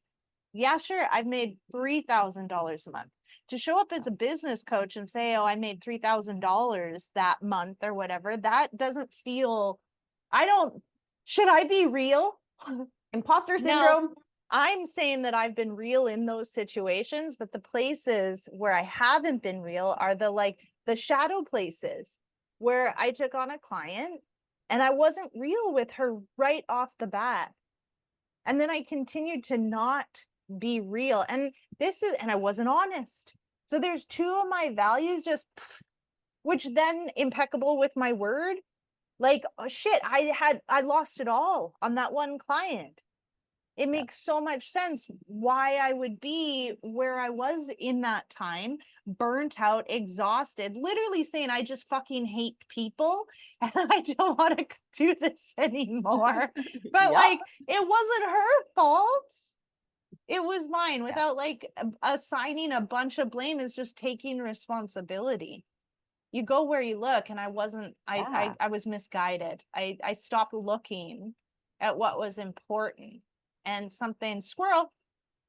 Yeah, sure, I've made $3,000 a month. To show up as a business coach and say, oh, I made $3,000 that month or whatever, that doesn't feel, should I be real? Imposter syndrome. No, I'm saying that I've been real in those situations, but the places where I haven't been real are the shadow places where I took on a client and I wasn't real with her right off the bat. And then I continued to not be real. And I wasn't honest. So there's 2 of my values which then impeccable with my word. Like, oh shit, I lost it all on that one client. It makes so much sense why I would be where I was in that time, burnt out, exhausted, literally saying, I just fucking hate people and I don't want to do this anymore. But it wasn't her fault. It was mine without assigning a bunch of blame. Is just taking responsibility. You go where you look, and I wasn't, I was misguided. I stopped looking at what was important. And something squirrel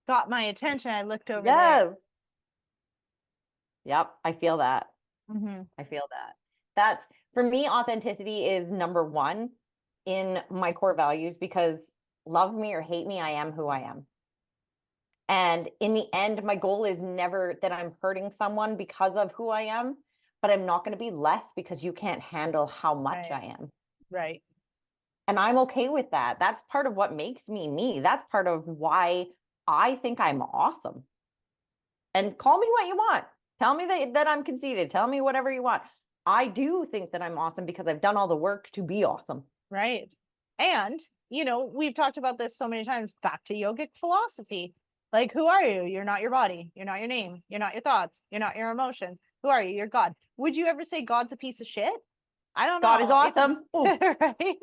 got my attention. I looked over there. Yep. I feel that. I feel that. That's, for me, authenticity is number 1 in my core values because love me or hate me, I am who I am. And in the end, my goal is never that I'm hurting someone because of who I am, but I'm not going to be less because you can't handle how much I am. Right. And I'm okay with that. That's part of what makes me me. That's part of why I think I'm awesome. And call me what you want. Tell me that I'm conceited. Tell me whatever you want. I do think that I'm awesome because I've done all the work to be awesome. Right. And, we've talked about this so many times, back to yogic philosophy. Like, who are you? You're not your body. You're not your name. You're not your thoughts. You're not your emotions. Who are you? You're God. Would you ever say God's a piece of shit? I don't God is know. awesome. Right?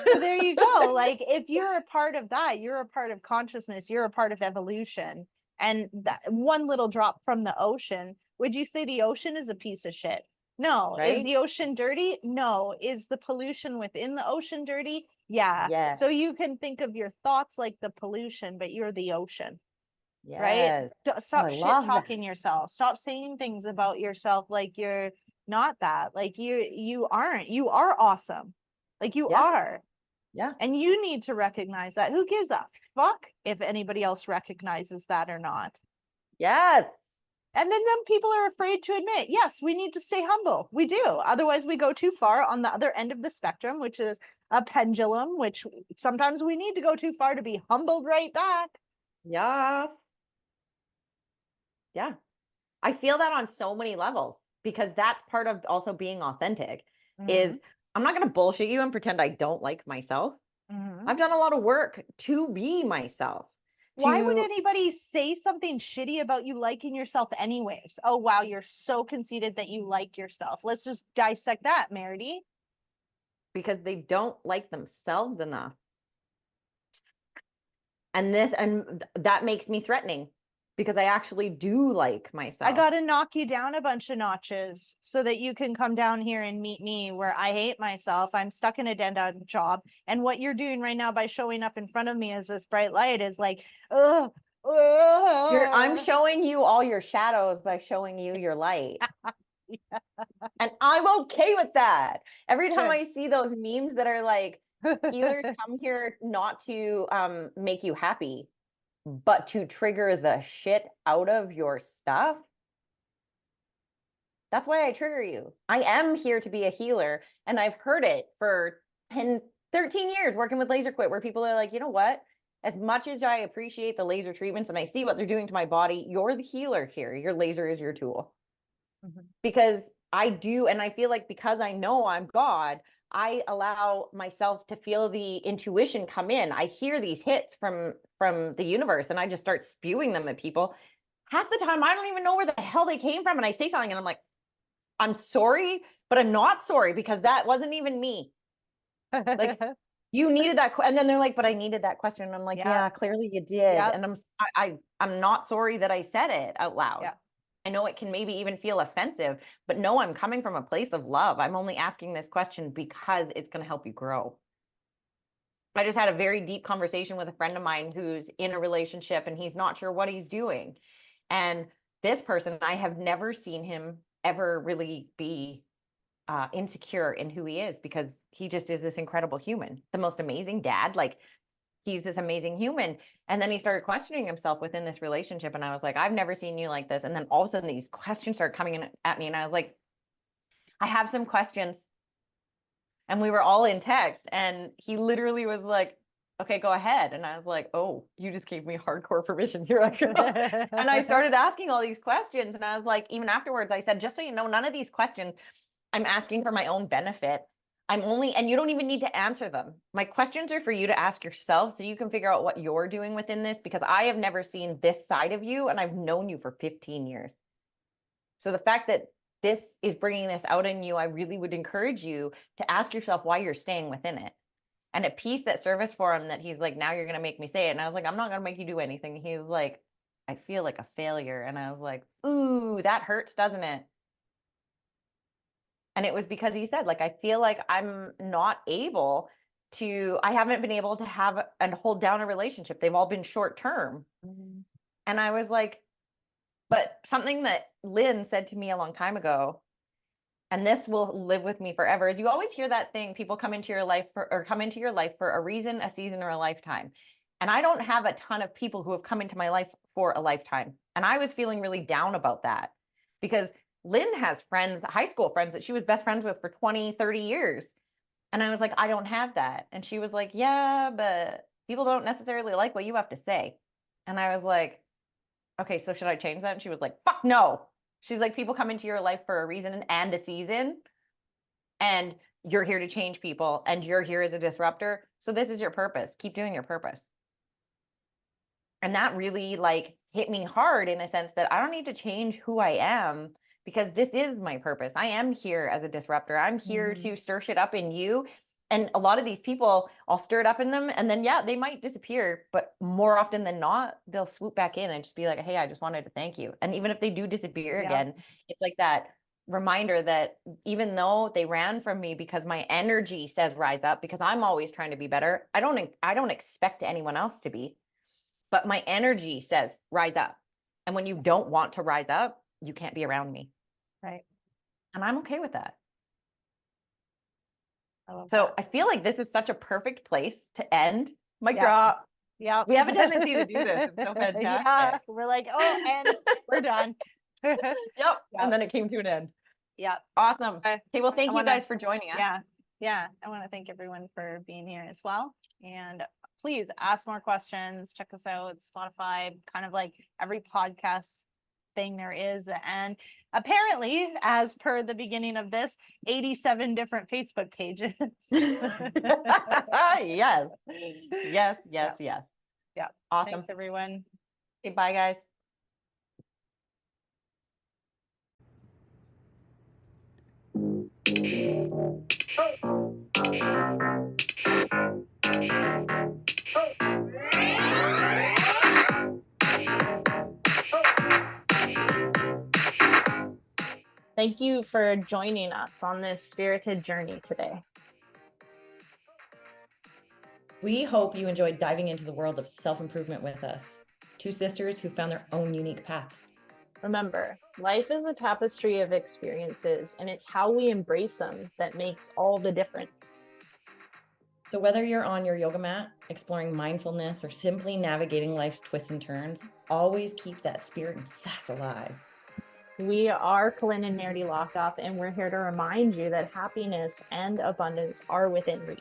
So there you go. Like, if you're a part of that, you're a part of consciousness, you're a part of evolution. And that one little drop from the ocean, would you say the ocean is a piece of shit? No. Is Right? the ocean dirty? No. Is the pollution within the ocean dirty? Yeah. Yes. So you can think of your thoughts like the pollution, but you're the ocean, right? Yes. Stop I shit love that. talking yourself. Stop saying things about yourself like you're not that. Like you aren't. You are awesome. Like you Yeah. are. Yeah. And you need to recognize that. Who gives a fuck if anybody else recognizes that or not? Yes. And then people are afraid to admit, yes, we need to stay humble. We do. Otherwise, we go too far on the other end of the spectrum, which is a pendulum, which sometimes we need to go too far to be humbled right back. Yes. Yeah. I feel that on so many levels because that's part of also being authentic is I'm not going to bullshit you and pretend I don't like myself. I've done a lot of work to be myself. Why would anybody say something shitty about you liking yourself anyways? Oh, wow, you're so conceited that you like yourself. Let's just dissect that, Merity. Because they don't like themselves enough. And that makes me threatening because I actually do like myself. I got to knock you down a bunch of notches so that you can come down here and meet me where I hate myself. I'm stuck in a dead end job. And what you're doing right now by showing up in front of me as this bright light is like, ugh. I'm showing you all your shadows by showing you your light. Yeah. And I'm okay with that. Every time Good. I see those memes that are like, healers come here not to make you happy, but to trigger the shit out of your stuff. That's why I trigger you. I am here to be a healer. And I've heard it for 10, 13 years working with Laser Quit, where people are like, you know what? As much as I appreciate the laser treatments and I see what they're doing to my body, you're the healer here. Your laser is your tool. Because I do, and I feel like because I know I'm God, I allow myself to feel the intuition come in. I hear these hits from the universe and I just start spewing them at people. Half the time I don't even know where the hell they came from. And I say something and I'm like, I'm sorry, but I'm not sorry because that wasn't even me. Like you needed that. And then they're like, but I needed that question. And I'm like, yeah, clearly you did. And I'm not sorry that I said it out loud. Yeah. I know it can maybe even feel offensive, but no, I'm coming from a place of love. I'm only asking this question because it's going to help you grow. I just had a very deep conversation with a friend of mine who's in a relationship and he's not sure what he's doing. And this person, I have never seen him ever really be insecure in who he is because he just is this incredible human, the most amazing dad. Like he's this amazing human. And then he started questioning himself within this relationship. And I was like, I've never seen you like this. And then all of a sudden these questions started coming in at me. And I was like, I have some questions. And we were all in text. And he literally was like, okay, go ahead. And I was like, oh, you just gave me hardcore permission. Here I go. And I started asking all these questions. And I was like, even afterwards, I said, just so you know, none of these questions I'm asking for my own benefit. And you don't even need to answer them. My questions are for you to ask yourself so you can figure out what you're doing within this because I have never seen this side of you and I've known you for 15 years. So the fact that this is bringing this out in you, I really would encourage you to ask yourself why you're staying within it. And a piece that surfaced for him that he's like, now you're going to make me say it. And I was like, I'm not going to make you do anything. He was like, I feel like a failure. And I was like, ooh, that hurts, doesn't it? And it was because he said, like, I feel like I haven't been able to have and hold down a relationship. They've all been short term. And I was like, but something that Lynn said to me a long time ago, and this will live with me forever, is you always hear that thing, people come into your life for a reason, a season, or a lifetime. And I don't have a ton of people who have come into my life for a lifetime. And I was feeling really down about that because Lynn has friends, high school friends that she was best friends with for 20, 30 years. And I was like, I don't have that. And she was like, yeah, but people don't necessarily like what you have to say. And I was like, okay, so should I change that? And she was like, fuck no. She's like, people come into your life for a reason and a season. and you're here to change people, and you're here as a disruptor. So this is your purpose. Keep doing your purpose. And that really like hit me hard in a sense that I don't need to change who I am, because this is my purpose. I am here as a disruptor. I'm here to stir shit up in you. And a lot of these people, I'll stir it up in them, and then, yeah, they might disappear, but more often than not, they'll swoop back in and just be like, hey, I just wanted to thank you. And even if they do disappear again, it's like that reminder that even though they ran from me because my energy says rise up, because I'm always trying to be better, I don't expect anyone else to be, but my energy says rise up. And when you don't want to rise up, you can't be around me. Right. And I'm okay with that. So that. I feel like this is such a perfect place to end. Mic Yeah. drop. Yeah. We have a tendency to do this. It's so fantastic. Yeah. We're like, oh, and we're done. Yep. And then it came to an end. Yeah. Awesome. Okay. Okay. Well, thank you guys for joining us. Yeah. Yeah. I want to thank everyone for being here as well. And please ask more questions. Check us out, Spotify, kind of like every podcast thing there is. And apparently, as per the beginning of this, 87 different Facebook pages. Yes. Yes. Yes. Yes. Yeah. Awesome. Thanks, everyone. Okay. Bye, guys. Thank you for joining us on this spirited journey today. We hope you enjoyed diving into the world of self-improvement with us. Two sisters who found their own unique paths. Remember, life is a tapestry of experiences, and it's how we embrace them that makes all the difference. So whether you're on your yoga mat, exploring mindfulness, or simply navigating life's twists and turns, always keep that spirit and sass alive. We are Colin and Nerdy Lockoff, and we're here to remind you that happiness and abundance are within reach.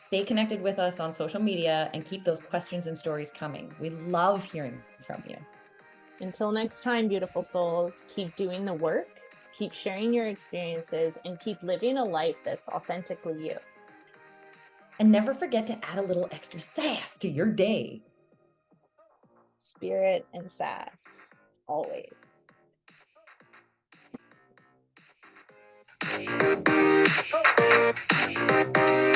Stay connected with us on social media and keep those questions and stories coming. We love hearing from you. Until next time, beautiful souls, keep doing the work, keep sharing your experiences, and keep living a life that's authentically you. And never forget to add a little extra sass to your day. Spirit and sass, always. Oh.